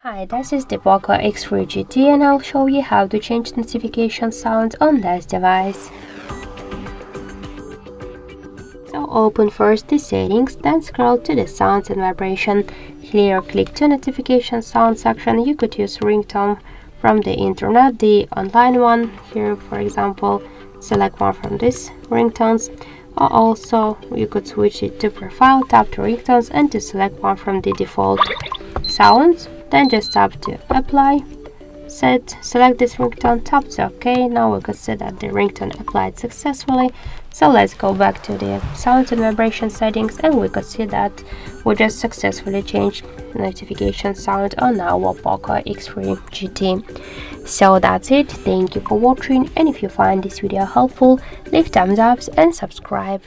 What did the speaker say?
Hi, this is the POCO X3 GT and I'll show you how to change notification sounds on this device. So open first the settings, then scroll to the sounds and vibration. Here click to notification sound section. You could use ringtone from the internet, the online one. Here for example, select one from these ringtones. Or also you could switch it to profile, tap to ringtones and to select one from the default sounds. Then just tap to apply, select this ringtone, tap to OK. Now we could see that the ringtone applied successfully. So let's go back to the sound and vibration settings and we could see that we just successfully changed notification sound on our POCO X3 GT. So that's it. Thank you for watching, and if you find this video helpful, leave thumbs up and subscribe.